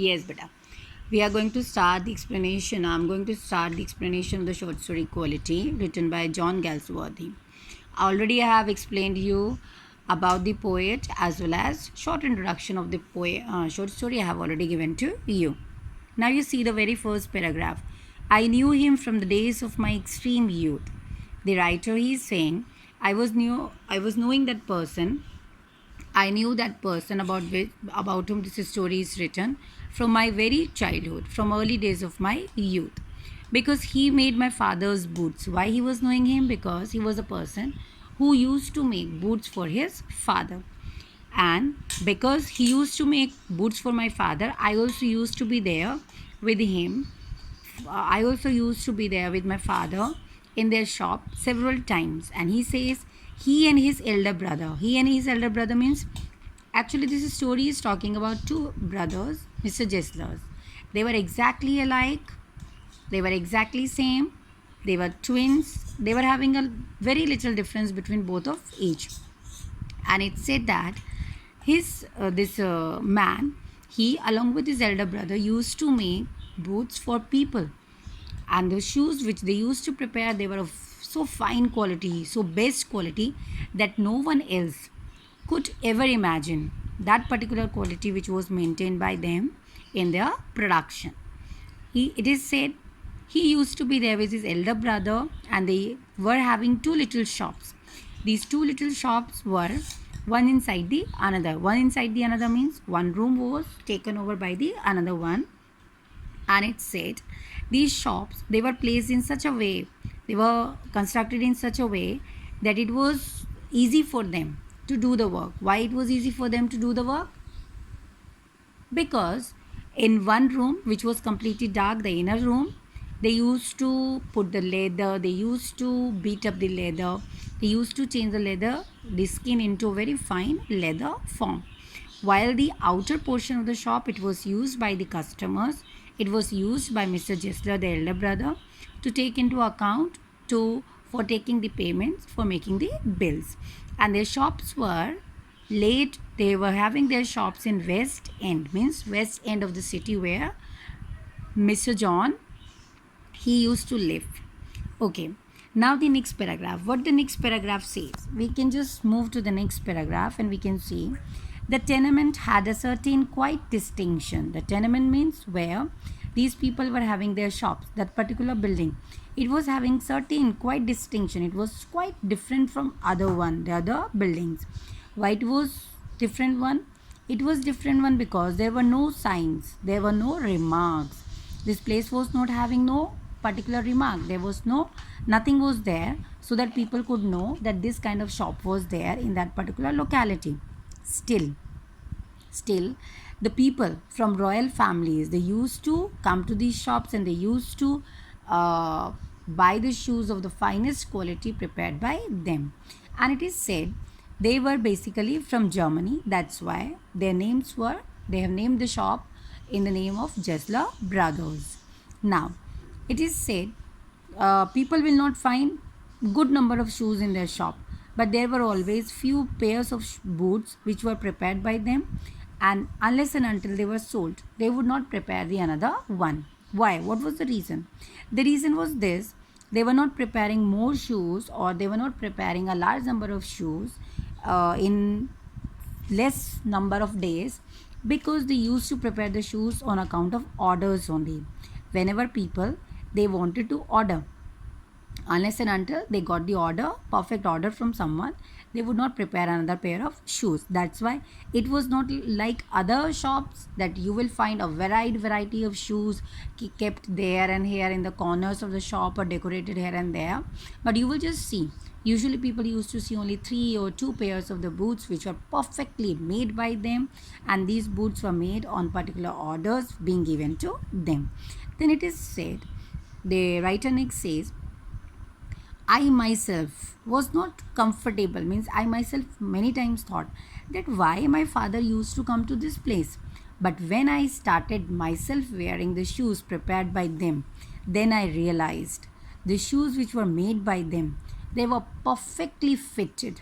Yes, beta. We are going to start the explanation. I'm going to start the explanation of the short story Quality, written by John Galsworthy. Already I have explained you about the poet as well as short introduction of the short story I have already given to you. Now you see the very first paragraph. I knew him from the days of my extreme youth. The writer is saying, I was knowing that person. I knew that person about whom this story is written from my very childhood, from early days of my youth. Because he made my father's boots. Why he was knowing him? Because he was a person who used to make boots for his father. And because he used to make boots for my father, I also used to be there with him. I also used to be there with my father in their shop several times. And he says he and his elder brother means actually this story is talking about two brothers, Mr. Jesslers. They were exactly alike, they were exactly same, they were twins, they were having a very little difference between both of each. And it said that his this man, he along with his elder brother used to make boots for people, and the shoes which they used to prepare, they were of so fine quality, so best quality, that no one else could ever imagine that particular quality which was maintained by them in their production. It is said he used to be there with his elder brother, and they were having two little shops. These two little shops were one inside the another. One inside the another means one room was taken over by the another one. And it said these shops, they were placed in such a way, they were constructed in such a way that it was easy for them to do the work. Why it was easy for them to do the work? Because in one room which was completely dark, the inner room, they used to put the leather, they used to beat up the leather, they used to change the skin into a very fine leather form. While the outer portion of the shop, it was used by the customers, it was used by Mr. Jessler, the elder brother, to take into account to for taking the payments, for making the bills. And their shops were late, they were having their shops in West End, means West End of the city, where Mr. John, he used to live. Okay, now the next paragraph. What the next paragraph says, we can just move to the next paragraph and we can see the tenement had a certain quite distinction. The tenement means where these people were having their shops, that particular building, it was having certain quite distinction. It was quite different from the other buildings. Why it was different one? It was different one because there were no signs, there were no remarks. This place was not having no particular remark. There was nothing was there so that people could know that this kind of shop was there in that particular locality. Still, the people from royal families, they used to come to these shops and they used to buy the shoes of the finest quality prepared by them. And it is said they were basically from Germany. That's why they have named the shop in the name of Jessler Brothers. Now, it is said people will not find good number of shoes in their shop, but there were always few pairs of boots which were prepared by them, and unless and until they were sold, they would not prepare the another one. Why? What was the reason? The reason was this: they were not preparing more shoes, or they were not preparing a large number of shoes in less number of days, because they used to prepare the shoes on account of orders only. Whenever people, they wanted to order, unless and until they got the order, perfect order from someone, they would not prepare another pair of shoes. That's why it was not like other shops that you will find a variety of shoes kept there and here in the corners of the shop, or decorated here and there. But you will just see, usually people used to see only 3 or 2 pairs of the boots which were perfectly made by them, and these boots were made on particular orders being given to them. Then it is said, the writer next says, I myself was not comfortable, means I myself many times thought that why my father used to come to this place. But when I started myself wearing the shoes prepared by them, then I realized the shoes which were made by them, they were perfectly fitted.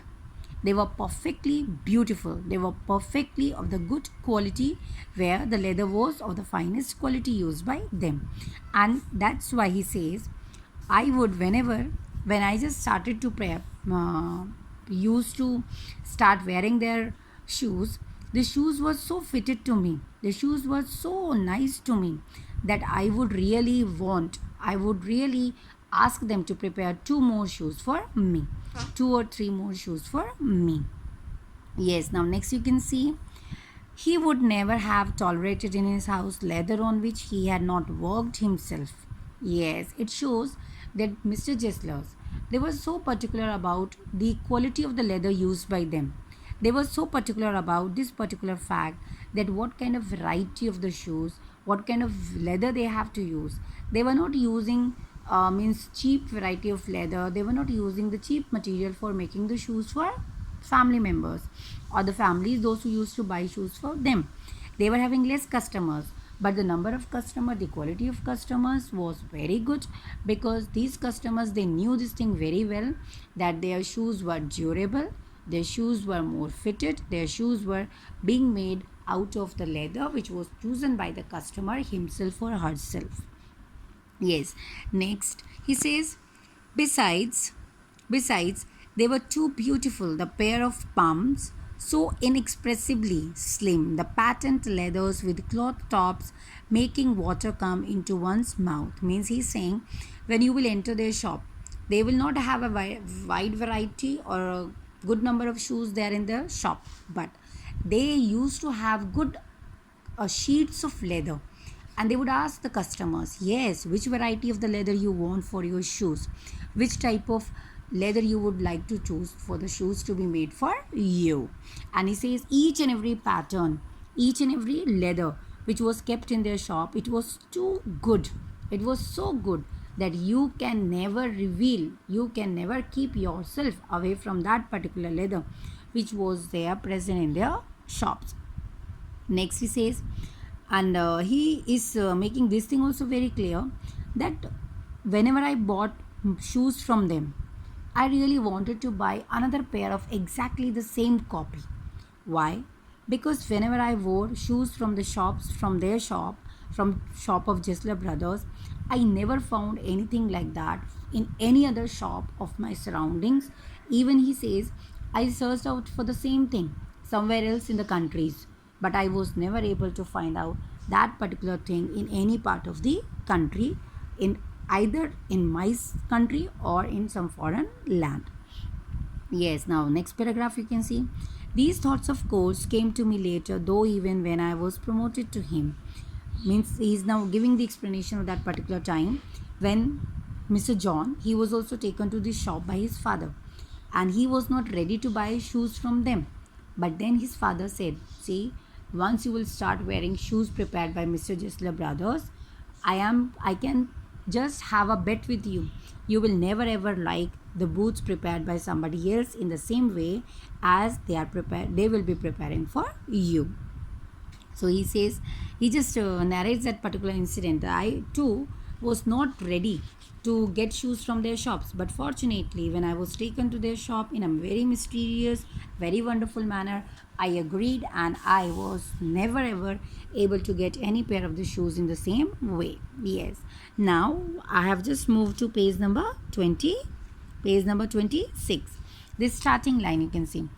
They were perfectly beautiful. They were perfectly of the good quality, where the leather was of the finest quality used by them. And that's why he says, I would, when I just started to prep, used to start wearing their shoes, the shoes were so fitted to me. The shoes were so nice to me that I would really ask them to prepare two more shoes for me, two or three more shoes for me. Yes, now next you can see, he would never have tolerated in his house leather on which he had not worked himself. Yes, it shows that Mr. Jesslers, they were so particular about the quality of the leather used by them. They were so particular about this particular fact, that what kind of variety of the shoes, what kind of leather they have to use. They were not using means cheap variety of leather. They were not using the cheap material for making the shoes for family members or the families, those who used to buy shoes for them. They were having less customers, but the number of customers, the quality of customers was very good, because these customers, they knew this thing very well, that their shoes were durable, their shoes were more fitted, their shoes were being made out of the leather which was chosen by the customer himself or herself. Yes, next he says, besides, besides, they were too beautiful, the pair of palms, so inexpressibly slim, the patent leathers with cloth tops making water come into one's mouth. Means he's saying, when you will enter their shop, they will not have a wide variety or a good number of shoes there in the shop, but they used to have good sheets of leather, and they would ask the customers, yes, which variety of the leather you want for your shoes, which type of leather you would like to choose for the shoes to be made for you. And he says, each and every pattern, each and every leather which was kept in their shop, it was too good, it was so good, that you can never reveal, you can never keep yourself away from that particular leather which was there present in their shops. Next he says, and he is making this thing also very clear, that whenever I bought shoes from them, I really wanted to buy another pair of exactly the same copy. Why? Because whenever I wore shoes from the shops, from their shop, from shop of Jesler Brothers, I never found anything like that in any other shop of my surroundings. Even he says, I searched out for the same thing somewhere else in the countries, but I was never able to find out that particular thing in any part of the country, in either in my country or in some foreign land. Yes, now next paragraph you can see. These thoughts, of course, came to me later, though even when I was promoted to him. Means he is now giving the explanation of that particular time when Mr. John, he was also taken to the shop by his father, and he was not ready to buy shoes from them. But then his father said, see, once you will start wearing shoes prepared by Mr. Jesler Brothers, I can just have a bet with you. You will never ever like the boots prepared by somebody else in the same way as they will be preparing for you. So he says, he just narrates that particular incident. I too was not ready to get shoes from their shops, but fortunately, when I was taken to their shop in a very mysterious, very wonderful manner, I agreed, and I was never ever able to get any pair of the shoes in the same way. Yes. Now I have just moved to page number 20, page number 26. This starting line you can see.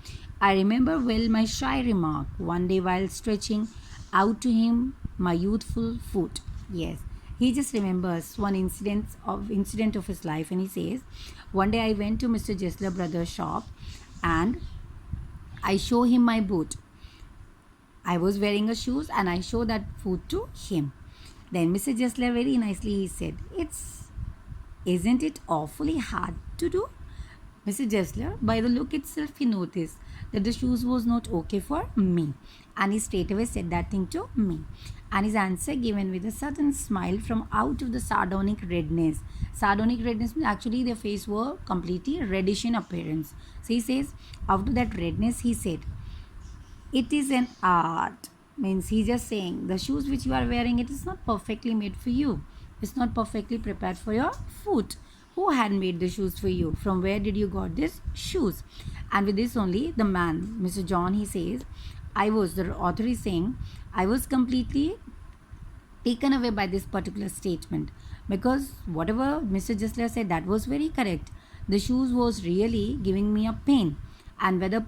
I remember well my shy remark one day while stretching out to him my youthful foot. Yes, he just remembers one incident of his life, and he says, one day I went to Mr. Jesler Brothers shop, and I show him my boot. I was wearing a shoes, and I show that foot to him. Then Mr. Jesler very nicely he said, isn't it awfully hard to do? Mr. Jesler, by the look itself, he noticed that the shoes was not okay for me, and he straightway said that thing to me. And his answer given with a sudden smile from out of the sardonic redness. Sardonic redness means actually their face were completely reddish in appearance. So he says, out of that redness, he said, it is an art. Means he's just saying the shoes which you are wearing, it is not perfectly made for you. It's not perfectly prepared for your foot. who had made the shoes for you? From where did you got these shoes? And with this only, the man, Mr. John, he says, the author is saying, I was completely taken away by this particular statement, because whatever Mr. Gisler said, that was very correct. The shoes was really giving me a pain, and whether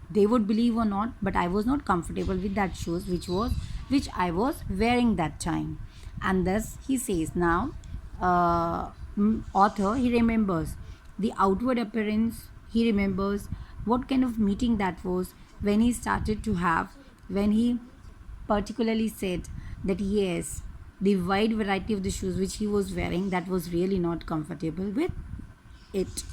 they would believe or not, but I was not comfortable with that shoes which I was wearing that time. And thus he says now, author, he remembers the outward appearance, he remembers what kind of meeting that was when he started to have, when he particularly said that yes, the wide variety of the shoes which he was wearing, that was really not comfortable with it.